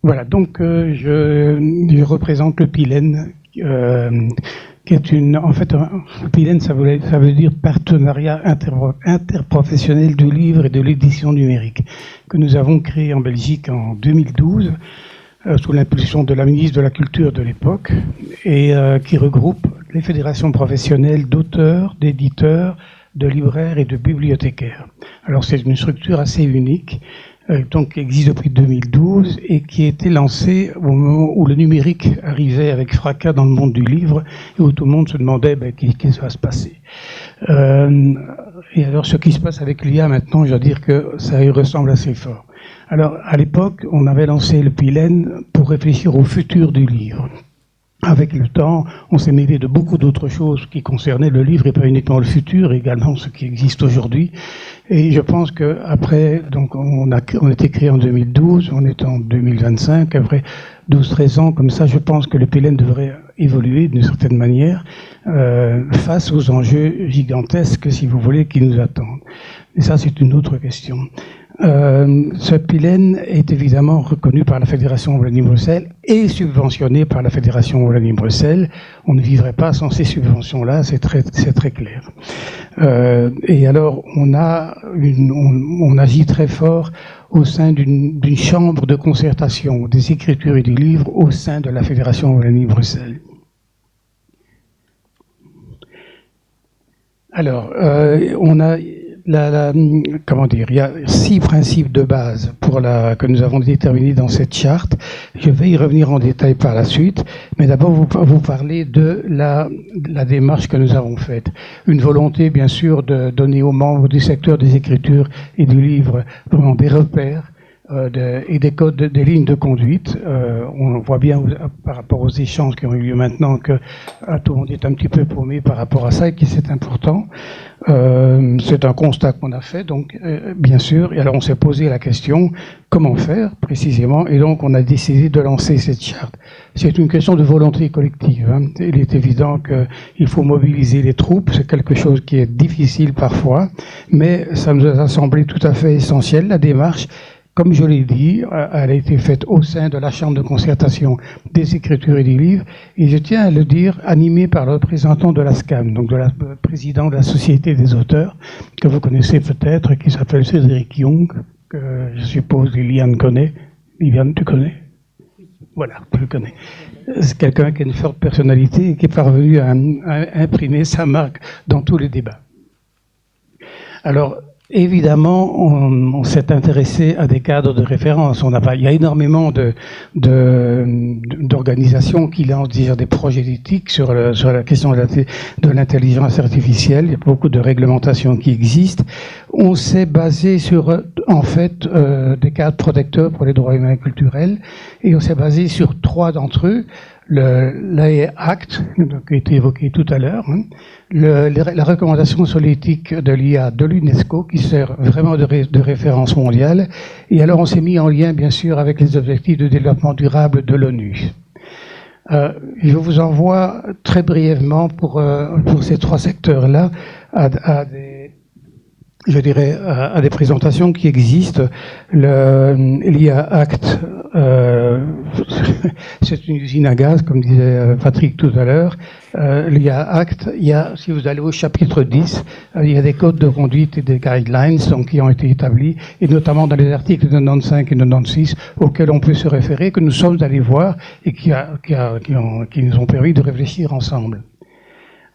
Voilà, donc je représente le PILEN, qui est le PILEN, ça veut dire Partenariat interprofessionnel du livre et de l'édition numérique, que nous avons créé en Belgique en 2012, sous l'impulsion de la ministre de la Culture de l'époque, et qui regroupe les fédérations professionnelles d'auteurs, d'éditeurs, de libraires et de bibliothécaires. Alors c'est une structure assez unique, donc qui existe depuis 2012 et qui a été lancée au moment où le numérique arrivait avec fracas dans le monde du livre et où tout le monde se demandait qu'est-ce qui va se passer. Et alors ce qui se passe avec l'IA maintenant, je dois dire que ça y ressemble assez fort. Alors à l'époque, on avait lancé le PILEN pour réfléchir au futur du livre. Avec le temps, on s'est mêlé de beaucoup d'autres choses qui concernaient le livre et pas uniquement le futur, également ce qui existe aujourd'hui. Et je pense que après, donc on a été créé en 2012, on est en 2025, après 12-13 ans comme ça, je pense que le PILEN devrait évoluer d'une certaine manière face aux enjeux gigantesques, si vous voulez, qui nous attendent. Et ça, c'est une autre question. Ce PILEN est évidemment reconnu par la Fédération Wallonie-Bruxelles et subventionné par la Fédération Wallonie-Bruxelles. On ne vivrait pas sans ces subventions-là, c'est très clair. Et alors, on agit très fort au sein d'une chambre de concertation des écritures et des livres au sein de la Fédération Wallonie-Bruxelles. Alors, on a comment dire, il y a 6 principes de base que nous avons déterminés dans cette charte. Je vais y revenir en détail par la suite, mais d'abord vous parler de la démarche que nous avons faite. Une volonté, bien sûr, de donner aux membres du secteur des écritures et du livre vraiment des repères et des codes, des lignes de conduite. On voit bien par rapport aux échanges qui ont eu lieu maintenant que tout le monde est un petit peu paumé par rapport à ça et que c'est important. C'est un constat qu'on a fait, donc bien sûr. Et alors on s'est posé la question comment faire précisément, et donc on a décidé de lancer cette charte. C'est une question de volonté collective. Hein. Il est évident qu'il faut mobiliser les troupes. C'est quelque chose qui est difficile parfois, mais ça nous a semblé tout à fait essentiel. La démarche, comme je l'ai dit, elle a été faite au sein de la Chambre de concertation des écritures et des livres, et je tiens à le dire, animée par le représentant de la SCAM, donc de la président de la Société des auteurs, que vous connaissez peut-être, qui s'appelle Cédric Young, que je suppose Liliane connaît. Liliane, tu connais? Voilà, tu le connais. C'est quelqu'un qui a une forte personnalité et qui est parvenu à imprimer sa marque dans tous les débats. Alors, évidemment, on s'est intéressé à des cadres de référence. Il y a énormément d'organisations qui lancent des projets d'éthique sur la question de l'intelligence artificielle. Il y a beaucoup de réglementations qui existent. On s'est basé sur, en fait, des cadres protecteurs pour les droits humains et culturels, et on s'est basé sur 3 d'entre eux. L'AI Act, qui a été évoqué tout à l'heure, hein, la recommandation sur l'éthique de l'IA de l'UNESCO, qui sert vraiment de référence mondiale, et alors on s'est mis en lien, bien sûr, avec les objectifs de développement durable de l'ONU. Je vous envoie très brièvement pour ces 3 secteurs-là à des présentations qui existent. L'IA Act, c'est une usine à gaz, comme disait Patrick tout à l'heure. L'IA Act, si vous allez au chapitre 10, il y a des codes de conduite et des guidelines qui ont été établis, et notamment dans les articles 95 et 96, auxquels on peut se référer, que nous sommes allés voir et qui nous ont permis de réfléchir ensemble.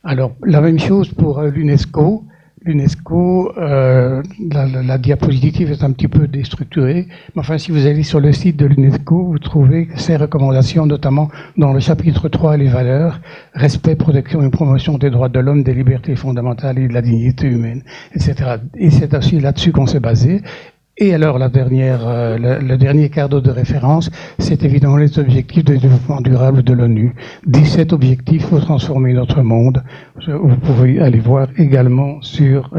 Alors, la même chose pour l'UNESCO. L'UNESCO, la diapositive est un petit peu déstructurée, mais enfin, si vous allez sur le site de l'UNESCO, vous trouvez ces recommandations, notamment dans le chapitre 3, les valeurs, respect, protection et promotion des droits de l'homme, des libertés fondamentales et de la dignité humaine, etc. Et c'est aussi là-dessus qu'on s'est basé. Et alors, le dernier cadre de référence, c'est évidemment les objectifs de développement durable de l'ONU. 17 objectifs pour transformer notre monde. Vous pouvez aller voir également sur...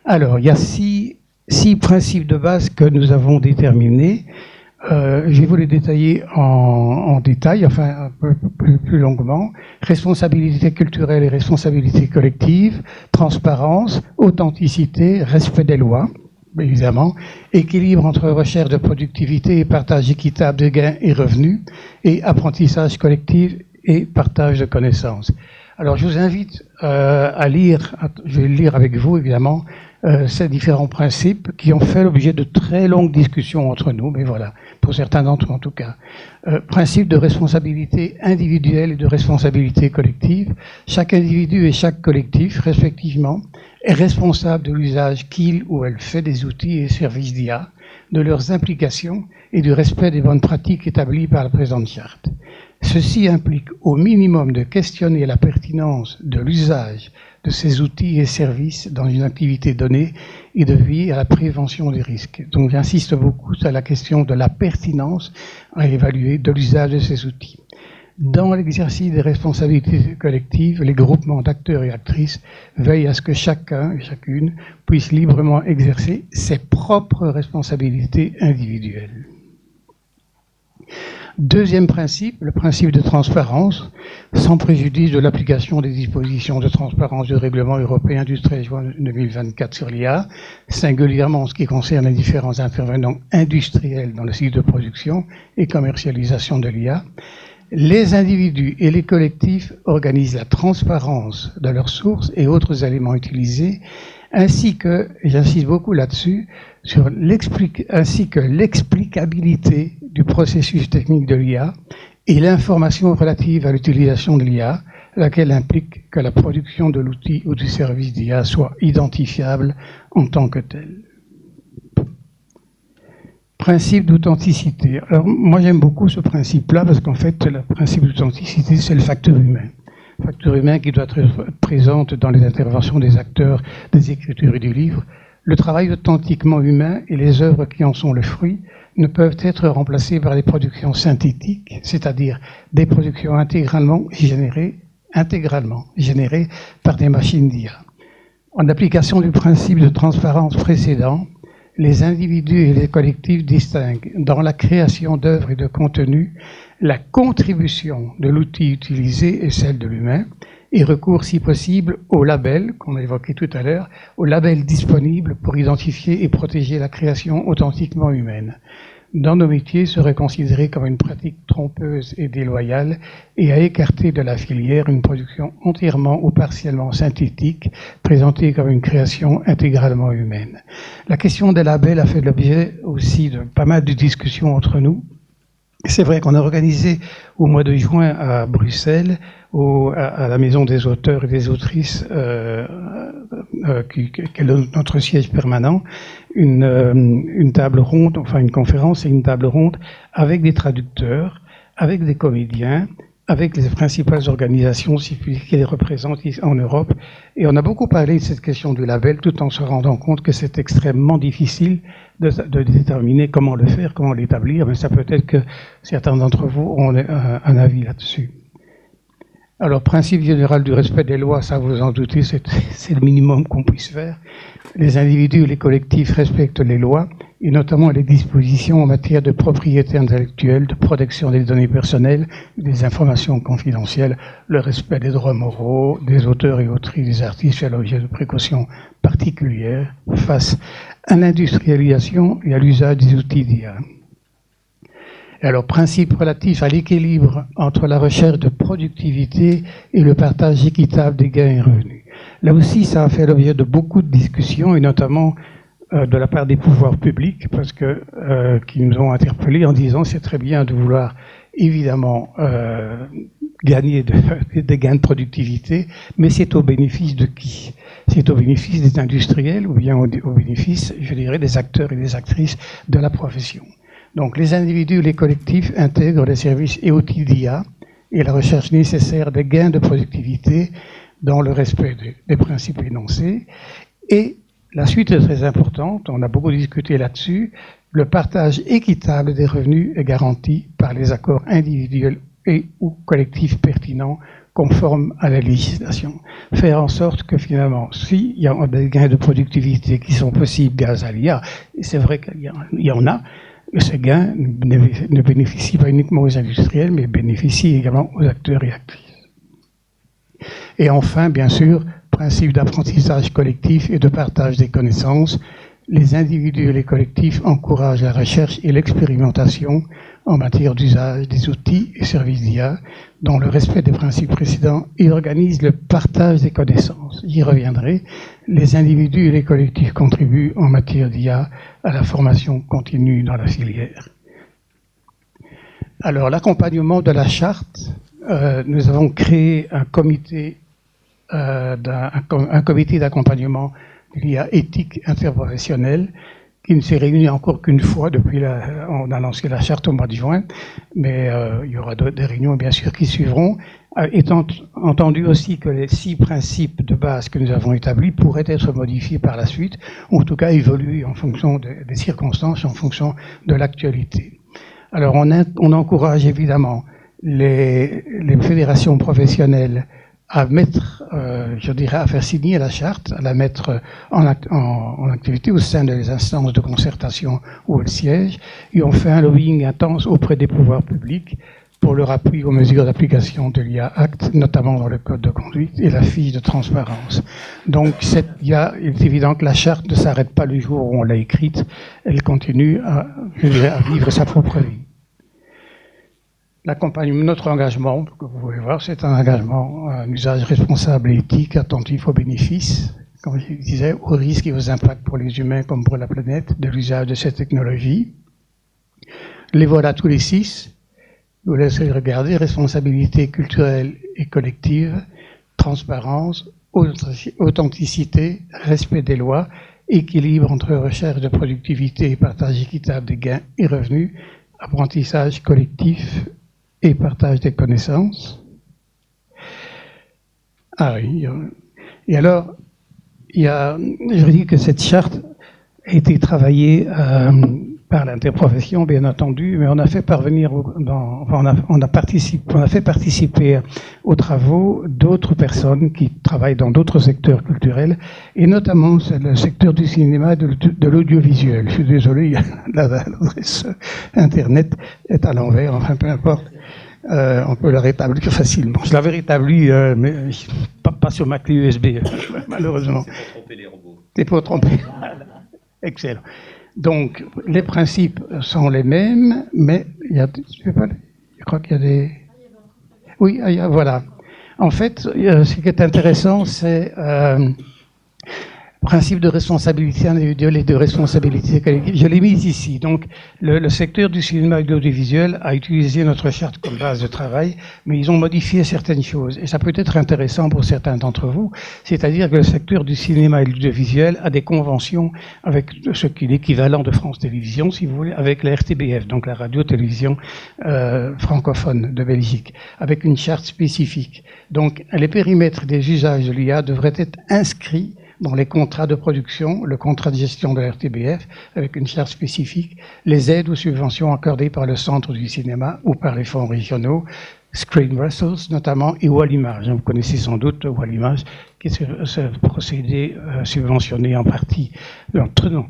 Alors, il y a 6 principes de base que nous avons déterminés. Je vais vous les détailler en détail, enfin un peu plus longuement. Responsabilité culturelle et responsabilité collective, transparence, authenticité, respect des lois. évidemment, équilibre entre recherche de productivité et partage équitable de gains et revenus, et apprentissage collectif et partage de connaissances. Alors je vous invite à lire, je vais le lire avec vous évidemment, ces différents principes qui ont fait l'objet de très longues discussions entre nous, mais voilà, pour certains d'entre eux en tout cas. Principe de responsabilité individuelle et de responsabilité collective. Chaque individu et chaque collectif, respectivement, est responsable de l'usage qu'il ou elle fait des outils et services d'IA, de leurs implications et du respect des bonnes pratiques établies par la présente charte. Ceci implique au minimum de questionner la pertinence de l'usage de ces outils et services dans une activité donnée et de veiller à la prévention des risques. Donc j'insiste beaucoup sur la question de la pertinence à évaluer de l'usage de ces outils. Dans l'exercice des responsabilités collectives, les groupements d'acteurs et actrices veillent à ce que chacun et chacune puisse librement exercer ses propres responsabilités individuelles. Deuxième principe, le principe de transparence, sans préjudice de l'application des dispositions de transparence du règlement européen du 13 juin 2024 sur l'IA, singulièrement en ce qui concerne les différents intervenants industriels dans le cycle de production et commercialisation de l'IA. Les individus et les collectifs organisent la transparence de leurs sources et autres éléments utilisés, ainsi que, et j'insiste beaucoup là-dessus, ainsi que l'explicabilité du processus technique de l'IA et l'information relative à l'utilisation de l'IA, laquelle implique que la production de l'outil ou du service d'IA soit identifiable en tant que tel. Principe d'authenticité. Alors, moi, j'aime beaucoup ce principe-là parce qu'en fait, le principe d'authenticité, c'est le facteur humain. Le facteur humain qui doit être présent dans les interventions des acteurs des écritures et du livre. Le travail authentiquement humain et les œuvres qui en sont le fruit ne peuvent être remplacés par des productions synthétiques, c'est-à-dire des productions intégralement générées par des machines d'IA. En application du principe de transparence précédent, les individus et les collectifs distinguent dans la création d'œuvres et de contenus la contribution de l'outil utilisé et celle de l'humain, et recours si possible au label, qu'on a évoqué tout à l'heure, au label disponible pour identifier et protéger la création authentiquement humaine. Dans nos métiers, serait considéré comme une pratique trompeuse et déloyale et à écarter de la filière une production entièrement ou partiellement synthétique, présentée comme une création intégralement humaine. La question des labels a fait l'objet aussi de pas mal de discussions entre nous. C'est vrai qu'on a organisé au mois de juin à Bruxelles, à la Maison des auteurs et des autrices, qui est notre siège permanent, une table ronde, enfin une conférence et une table ronde avec des traducteurs, avec des comédiens, avec les principales organisations qui les représentent en Europe. Et on a beaucoup parlé de cette question du label, tout en se rendant compte que c'est extrêmement difficile de déterminer comment le faire, comment l'établir, mais ça peut être que certains d'entre vous ont un avis là-dessus. Alors, principe général du respect des lois, ça vous en doutez, c'est le minimum qu'on puisse faire. Les individus et les collectifs respectent les lois, et notamment les dispositions en matière de propriété intellectuelle, de protection des données personnelles, des informations confidentielles, le respect des droits moraux, des auteurs et autrices, des artistes fait l'objet de précautions particulières face à l'industrialisation et à l'usage des outils d'IA. Alors, principe relatif à l'équilibre entre la recherche de productivité et le partage équitable des gains et revenus. Là aussi, ça a fait l'objet de beaucoup de discussions, et notamment de la part des pouvoirs publics, parce que qui nous ont interpellés en disant c'est très bien de vouloir évidemment gagner des gains de productivité, mais c'est au bénéfice de qui? C'est au bénéfice des industriels ou bien au bénéfice, je dirais, des acteurs et des actrices de la profession. Donc les individus et les collectifs intègrent les services et outils d'IA et la recherche nécessaire des gains de productivité dans le respect des principes énoncés. Et la suite est très importante, on a beaucoup discuté là-dessus, le partage équitable des revenus est garanti par les accords individuels et ou collectifs pertinents conformes à la législation. Faire en sorte que finalement, s'il y a des gains de productivité qui sont possibles grâce à l'IA, et c'est vrai qu'il y en a, ces gains ne bénéficient pas uniquement aux industriels, mais bénéficient également aux acteurs et actrices. Et enfin, bien sûr, principe d'apprentissage collectif et de partage des connaissances. les individus et les collectifs encouragent la recherche et l'expérimentation en matière d'usage des outils et services d'IA, dans le respect des principes précédents, et organisent le partage des connaissances. J'y reviendrai. Les individus et les collectifs contribuent en matière d'IA à la formation continue dans la filière. Alors, l'accompagnement de la charte, nous avons créé un comité d'accompagnement de l'IA éthique interprofessionnelle qui ne s'est réuni encore qu'une fois depuis on a lancé la charte au mois de juin, mais il y aura des réunions bien sûr qui suivront, étant entendu aussi que les 6 principes de base que nous avons établis pourraient être modifiés par la suite, ou en tout cas évoluer en fonction des circonstances, en fonction de l'actualité. Alors on encourage évidemment les fédérations professionnelles à mettre, je dirais, à faire signer la charte, à la mettre en activité au sein des instances de concertation où elle siège, et on fait un lobbying intense auprès des pouvoirs publics pour leur appui aux mesures d'application de l'IA Act, notamment dans le code de conduite et la fiche de transparence. Donc, il est évident que la charte ne s'arrête pas le jour où on l'a écrite, elle continue à vivre sa propre vie. Notre engagement, que vous pouvez voir, c'est un engagement, un usage responsable et éthique, attentif aux bénéfices, comme je disais, aux risques et aux impacts pour les humains comme pour la planète de l'usage de cette technologie. Les voilà tous les 6. Je vous laisserai regarder: responsabilité culturelle et collective, transparence, authenticité, respect des lois, équilibre entre recherche de productivité et partage équitable des gains et revenus, apprentissage collectif et partage des connaissances. Ah oui. Et alors, je dis que cette charte a été travaillée par l'interprofession, bien entendu, mais on a fait parvenir, on a fait participer aux travaux d'autres personnes qui travaillent dans d'autres secteurs culturels, et notamment le secteur du cinéma et de l'audiovisuel. Je suis désolé, l'adresse Internet est à l'envers, enfin peu importe. On peut la rétablir facilement. Je l'avais rétabli, mais pas sur ma clé USB, malheureusement. C'est pour tromper les robots. C'est pour tromper. Excellent. Donc, les principes sont les mêmes, mais je crois qu'il y a des... Oui, voilà. En fait, ce qui est intéressant, c'est principe de responsabilité individuelle et de responsabilité collective. Je l'ai mis ici. Donc, le secteur du cinéma et de l'audiovisuel a utilisé notre charte comme base de travail, mais ils ont modifié certaines choses. Et ça peut être intéressant pour certains d'entre vous. C'est-à-dire que le secteur du cinéma et de l'audiovisuel a des conventions avec ce qui est l'équivalent de France Télévisions, si vous voulez, avec la RTBF, donc la radio-télévision francophone de Belgique, avec une charte spécifique. Donc, les périmètres des usages de l'IA devraient être inscrits dans les contrats de production, le contrat de gestion de la RTBF, avec une charte spécifique, les aides ou subventions accordées par le Centre du cinéma ou par les fonds régionaux, Screen Brussels notamment, et Wallimage. Vous connaissez sans doute Wallimage, qui est ce procédé subventionné en partie,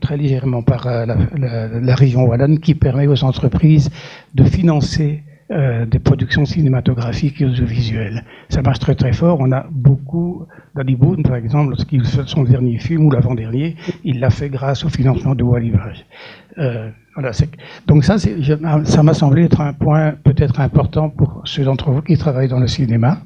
très légèrement par la région wallonne, qui permet aux entreprises de financer des productions cinématographiques et audiovisuelles. Ça marche très très fort. On a beaucoup, Danny Boone par exemple, lorsqu'il fait son dernier film ou l'avant-dernier, il l'a fait grâce au financement de Wallimage. Voilà, donc ça m'a semblé être un point peut-être important pour ceux d'entre vous qui travaillent dans le cinéma.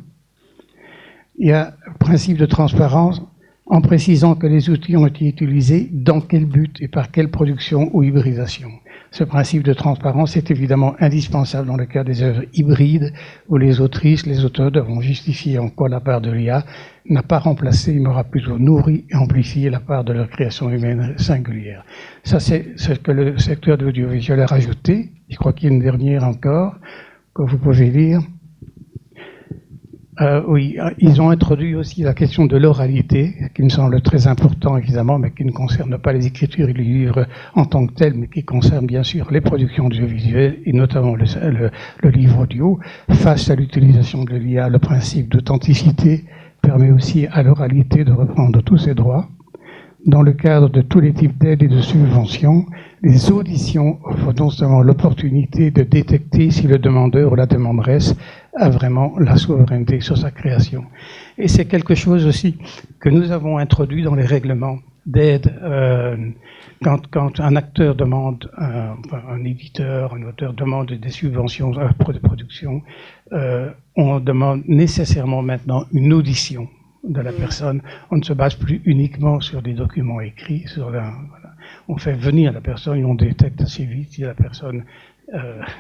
Il y a le principe de transparence en précisant que les outils ont été utilisés dans quel but et par quelle production ou hybridation. Ce principe de transparence est évidemment indispensable dans le cas des œuvres hybrides où les autrices, les auteurs devront justifier en quoi la part de l'IA n'a pas remplacé, mais aura plutôt nourri et amplifié la part de leur création humaine singulière. Ça, c'est ce que le secteur de l'audiovisuel a rajouté. Je crois qu'il y a une dernière encore que vous pouvez lire. Oui, ils ont introduit aussi la question de l'oralité, qui me semble très important évidemment, mais qui ne concerne pas les écritures et les livres en tant que tels, mais qui concerne bien sûr les productions audiovisuelles et notamment le livre audio. Face à l'utilisation de l'IA, le principe d'authenticité permet aussi à l'oralité de reprendre tous ses droits. Dans le cadre de tous les types d'aides et de subventions, les auditions offrent non seulement l'opportunité de détecter si le demandeur ou la demanderesse a vraiment la souveraineté sur sa création. Et c'est quelque chose aussi que nous avons introduit dans les règlements d'aide. Quand un acteur demande, un éditeur, un auteur demande des subventions de production, on demande nécessairement maintenant une audition de la personne. On ne se base plus uniquement sur des documents écrits. Voilà. On fait venir la personne et on détecte assez vite si la personne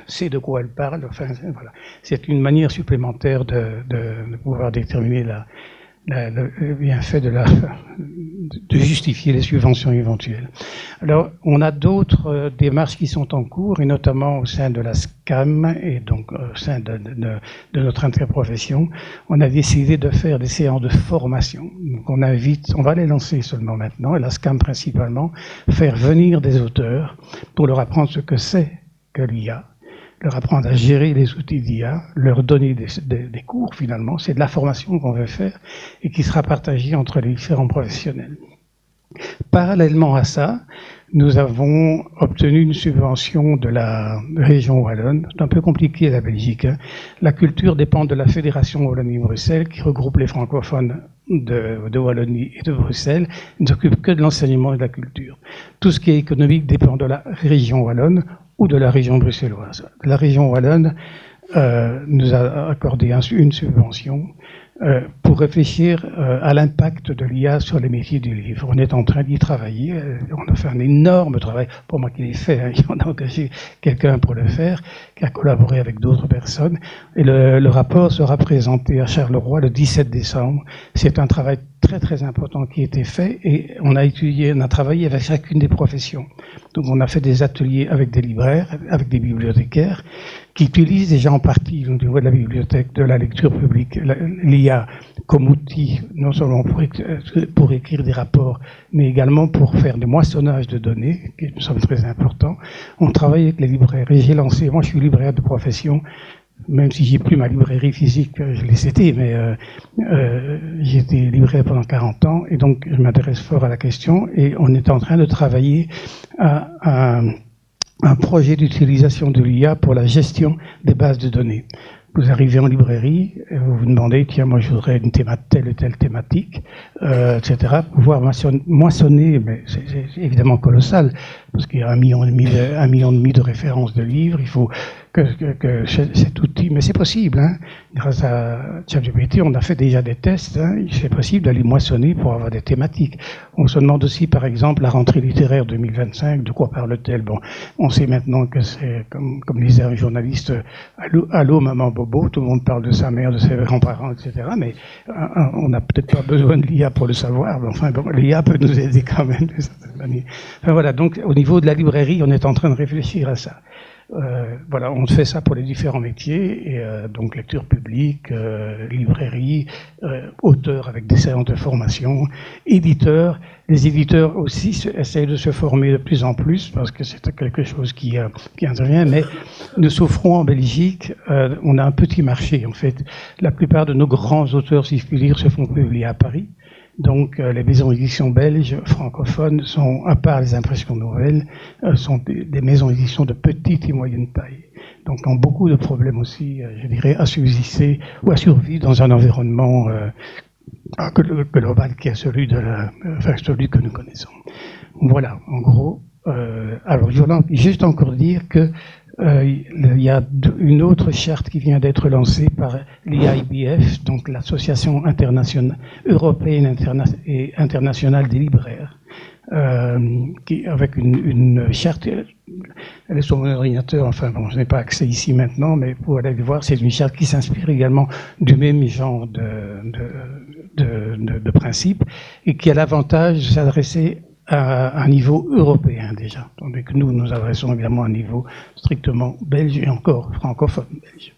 sait de quoi elle parle. Enfin, voilà. C'est une manière supplémentaire de pouvoir déterminer le bienfait de justifier les subventions éventuelles. Alors, on a d'autres démarches qui sont en cours, et notamment au sein de la SCAM, et donc au sein de notre interprofession, on a décidé de faire des séances de formation. Donc on va les lancer seulement maintenant, et la SCAM principalement, faire venir des auteurs pour leur apprendre ce que c'est que l'IA, leur apprendre à gérer les outils d'IA, leur donner des cours finalement. C'est de la formation qu'on veut faire et qui sera partagée entre les différents professionnels. Parallèlement à ça, nous avons obtenu une subvention de la région wallonne. C'est un peu compliqué la Belgique. La culture dépend de la Fédération Wallonie-Bruxelles qui regroupe les francophones de Wallonie et de Bruxelles. Ils ne s'occupent que de l'enseignement et de la culture. Tout ce qui est économique dépend de la région wallonne ou de la région bruxelloise. La région wallonne nous a accordé une subvention pour réfléchir à l'impact de l'IA sur les métiers du livre. On est en train d'y travailler. On a fait un énorme travail, pour moi qui l'ai fait, on a engagé quelqu'un pour le faire, qui a collaboré avec d'autres personnes. Et le rapport sera présenté à Charleroi le 17 décembre. C'est un travail très très important qui a été fait et on a travaillé avec chacune des professions. Donc on a fait des ateliers avec des libraires, avec des bibliothécaires, qui utilisent déjà en partie au niveau de la bibliothèque, de la lecture publique, l'IA comme outil, non seulement pour écrire des rapports, mais également pour faire des moissonnages de données, qui me semble très important. On travaille avec les libraires et j'ai lancé, moi je suis libraire de profession, même si j'ai plus ma librairie physique, je l'ai cité, mais j'ai été libraire pendant 40 ans et donc je m'intéresse fort à la question et on est en train de travailler à un projet d'utilisation de l'IA pour la gestion des bases de données. Vous arrivez en librairie, et vous vous demandez, tiens, moi je voudrais telle ou telle thématique, etc. Pouvoir moissonner, mais c'est évidemment colossal, parce qu'il y a 1,5 million de références de livres, il faut que cet outil, mais c'est possible, hein. Grâce à ChatGPT, on a fait déjà des tests, hein. C'est possible d'aller moissonner pour avoir des thématiques. On se demande aussi, par exemple, la rentrée littéraire 2025, de quoi parle-t-elle? Bon, on sait maintenant que c'est, comme disait un journaliste, allô, maman bobo, tout le monde parle de sa mère, de ses grands-parents, etc., mais on n'a peut-être pas besoin de l'IA pour le savoir, mais enfin, bon, l'IA peut nous aider quand même, de certaine manière. Enfin, voilà, donc, au niveau de la librairie, on est en train de réfléchir à ça. Voilà, on fait ça pour les différents métiers, et donc lecture publique, librairie, auteur avec des séances de formation, éditeur. Les éditeurs aussi essayent de se former de plus en plus, parce que c'est quelque chose qui intervient, mais nous souffrons en Belgique, on a un petit marché en fait. La plupart de nos grands auteurs, si je puis dire, se font publier à Paris. Donc les maisons d'édition belges francophones sont, à part les impressions nouvelles, sont des maisons d'édition de petite et moyenne taille. Donc ont beaucoup de problèmes aussi, je dirais, à subsister ou à survivre dans un environnement global qui est celui celui que nous connaissons. Voilà, en gros. Alors je voulais juste encore dire que il y a une autre charte qui vient d'être lancée par l'IAIBF, donc l'Association européenne et internationale des libraires, avec une charte, elle est sur mon ordinateur, enfin bon, je n'ai pas accès ici maintenant, mais pour aller voir, c'est une charte qui s'inspire également du même genre de principe et qui a l'avantage de s'adresser à un niveau européen déjà, tandis que nous adressons également à un niveau strictement belge et encore francophone belge.